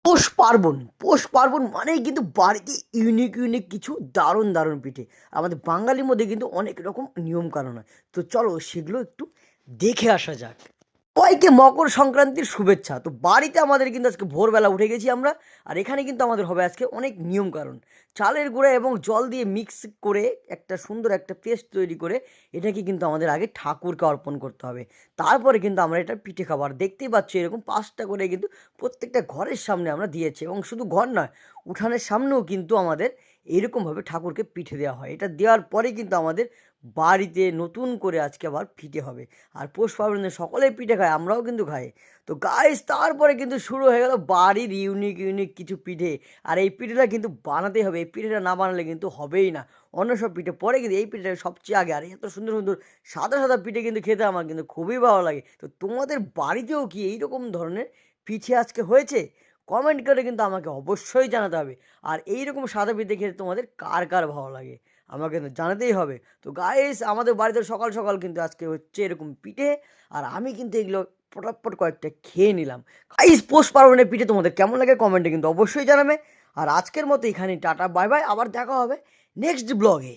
পৌষ পার্বণ মানেই কিন্তু বাড়িতে ইউনিক কিছু দারুণ পিঠে। আমাদের বাঙালির মধ্যে কিন্তু অনেক রকম নিয়ম কানুন হয়। তো চলো সেগুলো একটু দেখে আসা যাক। সবাইকে মকর সংক্রান্তির শুভেচ্ছা। তো বাড়িতে আমাদের কিন্তু আজকে ভোরবেলা উঠে গেছি আমরা। আর এখানে কিন্তু আমাদের হবে আজকে অনেক নিয়ম কানুন। চালের গুঁড়া এবং জল দিয়ে মিক্স করে একটা সুন্দর একটা পেস্ট তৈরি করে এটাকে কিন্তু আমাদের আগে ঠাকুরকে অর্পণ করতে হবে। তারপরে কিন্তু আমরা এটা পিঠে খাবো। আর দেখতেই পাচ্ছ এরকম ৫টা করে কিন্তু প্রত্যেকটা ঘরের সামনে আমরা দিয়েছি, এবং শুধু ঘর নয়, উঠানের সামনেও কিন্তু আমাদের এইরকমভাবে ঠাকুরকে পিঠে দেওয়া হয়। এটা দেওয়ার পরে কিন্তু আমাদের বাড়িতে নতুন করে আজকে আবার পিঠে হবে। আর পৌষ পার্বণে সকলেই পিঠে খায়, আমরাও কিন্তু খাই। তো গাইস, তারপরে কিন্তু শুরু হয়ে গেল বাড়ির ইউনিক কিছু পিঠে। আর এই পিঠেটা কিন্তু বানাতেই হবে, এই পিঠেটা না বানালে কিন্তু হবেই না। অন্য সব পিঠে পরে, কিন্তু এই পিঠেটা সবচেয়ে আগে। আর এত সুন্দর সাদা পিঠে কিন্তু খেতে আমার কিন্তু খুবই ভালো লাগে। তো তোমাদের বাড়িতেও কি এইরকম ধরনের পিঠে আজকে হয়েছে? কমেন্ট করে কিন্তু আমাকে অবশ্যই জানাতে হবে। আর এইরকম সাদা পিঠে খেতে তোমাদের কার ভালো লাগে আমাকে কিন্তু জানাতেই হবে। তো গাইস, আমাদের বাড়িতে সকাল সকাল কিন্তু আজকে হচ্ছে এরকম পিঠে। আর আমি কিন্তু এগুলো পটাপট কয়েকটা খেয়ে নিলাম। গাইস, পৌষ পার্বণের পিঠে তোমাদের কেমন লাগে কমেন্টে কিন্তু অবশ্যই জানাবে। আর আজকের মতো এখানে টাটা, বাই বাই, আবার দেখা হবে নেক্সট ব্লগে।